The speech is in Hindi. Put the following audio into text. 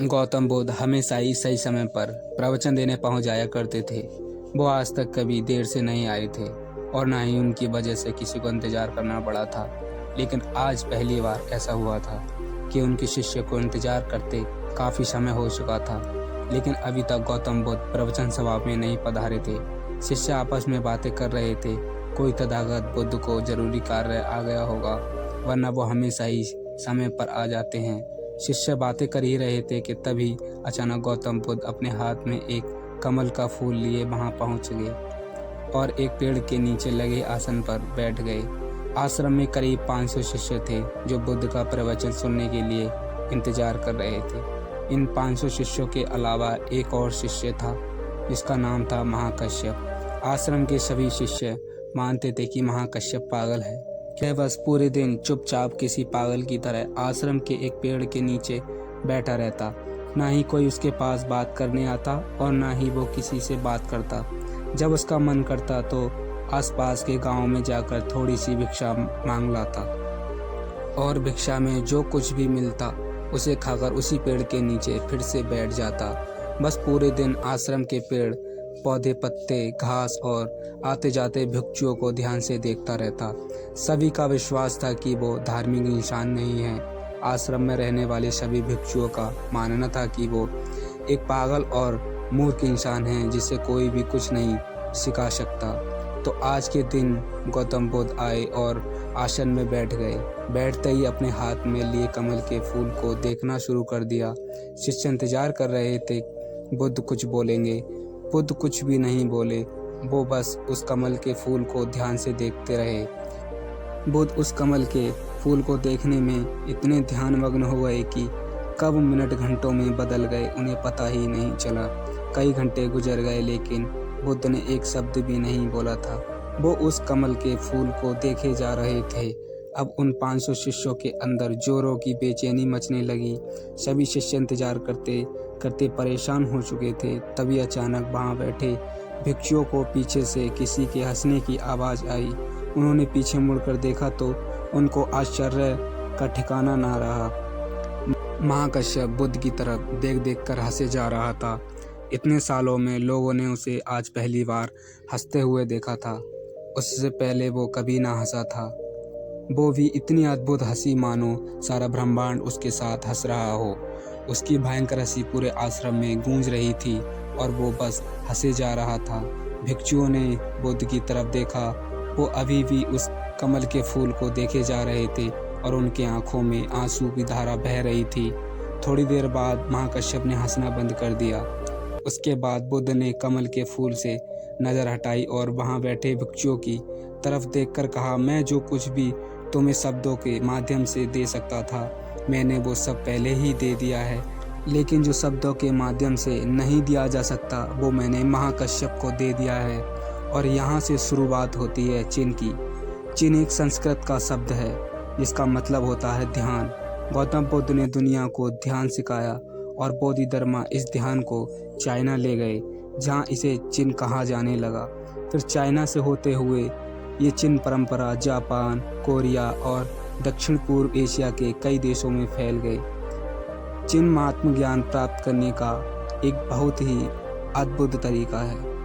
गौतम बुद्ध हमेशा ही सही समय पर प्रवचन देने पहुंच जाया करते थे। वो आज तक कभी देर से नहीं आए थे और ना ही उनकी वजह से किसी को इंतजार करना पड़ा था। लेकिन आज पहली बार ऐसा हुआ था कि उनके शिष्य को इंतजार करते काफ़ी समय हो चुका था, लेकिन अभी तक गौतम बुद्ध प्रवचन सभा में नहीं पधारे थे। शिष्य आपस में बातें कर रहे थे। कोई तथागत बुद्ध को जरूरी कार्य आ गया होगा, वरना वो हमेशा ही समय पर आ जाते हैं। शिष्य बातें कर ही रहे थे कि तभी अचानक गौतम बुद्ध अपने हाथ में एक कमल का फूल लिए वहां पहुंच गए और एक पेड़ के नीचे लगे आसन पर बैठ गए। आश्रम में करीब 500 शिष्य थे जो बुद्ध का प्रवचन सुनने के लिए इंतजार कर रहे थे। इन 500 शिष्यों के अलावा एक और शिष्य था जिसका नाम था महाकश्यप। आश्रम के सभी शिष्य मानते थे कि महाकश्यप पागल है। वह बस पूरे दिन चुपचाप किसी पागल की तरह आश्रम के एक पेड़ के नीचे बैठा रहता। ना ही कोई उसके पास बात करने आता और ना ही वो किसी से बात करता। जब उसका मन करता तो आसपास के गांव में जाकर थोड़ी सी भिक्षा मांग लाता और भिक्षा में जो कुछ भी मिलता उसे खाकर उसी पेड़ के नीचे फिर से बैठ जाता। बस पूरे दिन आश्रम के पेड़ पौधे, पत्ते, घास और आते जाते भिक्षुओं को ध्यान से देखता रहता। सभी का विश्वास था कि वो धार्मिक इंसान नहीं है। आश्रम में रहने वाले सभी भिक्षुओं का मानना था कि वो एक पागल और मूर्ख इंसान है जिसे कोई भी कुछ नहीं सिखा सकता। तो आज के दिन गौतम बुद्ध आए और आसन में बैठ गए। बैठते ही अपने हाथ में लिए कमल के फूल को देखना शुरू कर दिया। शिष्य इंतजार कर रहे थे बुद्ध कुछ बोलेंगे। बुद्ध कुछ भी नहीं बोले। वो बस उस कमल के फूल को ध्यान से देखते रहे। बुद्ध उस कमल के फूल को देखने में इतने ध्यानमग्न हो गए कि कब मिनट घंटों में बदल गए उन्हें पता ही नहीं चला। कई घंटे गुजर गए लेकिन बुद्ध ने एक शब्द भी नहीं बोला था। वो उस कमल के फूल को देखे जा रहे थे। अब उन 500 शिष्यों के अंदर जोरों की बेचैनी मचने लगी। सभी शिष्य इंतजार करते करते परेशान हो चुके थे। तभी अचानक वहां बैठे भिक्षुओं को पीछे से किसी के हंसने की आवाज़ आई। उन्होंने पीछे मुड़कर देखा तो उनको आश्चर्य का ठिकाना ना रहा। महाकश्यप बुद्ध की तरफ देख देख कर हंसे जा रहा था। इतने सालों में लोगों ने उसे आज पहली बार हंसते हुए देखा था। उससे पहले वो कभी ना हंसा था। वो भी इतनी अद्भुत हंसी मानो सारा ब्रह्मांड उसके साथ हंस रहा हो। उसकी भयंकर हंसी पूरे आश्रम में गूंज रही थी और वो बस हंसे जा रहा था। भिक्षुओं ने बुद्ध की तरफ देखा। वो अभी भी उस कमल के फूल को देखे जा रहे थे और उनके आंखों में आंसू की धारा बह रही थी। थोड़ी देर बाद महाकश्यप ने हंसना बंद कर दिया। उसके बाद बुद्ध ने कमल के फूल से नज़र हटाई और वहां बैठे भिक्षुओं की तरफ देखकर कहा, मैं जो कुछ भी तुम्हें शब्दों के माध्यम से दे सकता था मैंने वो सब पहले ही दे दिया है, लेकिन जो शब्दों के माध्यम से नहीं दिया जा सकता वो मैंने महाकश्यप को दे दिया है। और यहाँ से शुरुआत होती है चिन की। चिन एक संस्कृत का शब्द है जिसका मतलब होता है ध्यान। गौतम बुद्ध ने दुनिया को ध्यान सिखाया और बोधि धर्मा इस ध्यान को चाइना ले गए जहाँ इसे चिन कहा जाने लगा। फिर चाइना से होते हुए ये चिन परंपरा जापान, कोरिया और दक्षिण पूर्व एशिया के कई देशों में फैल गए। चिन महात्म ज्ञान प्राप्त करने का एक बहुत ही अद्भुत तरीका है।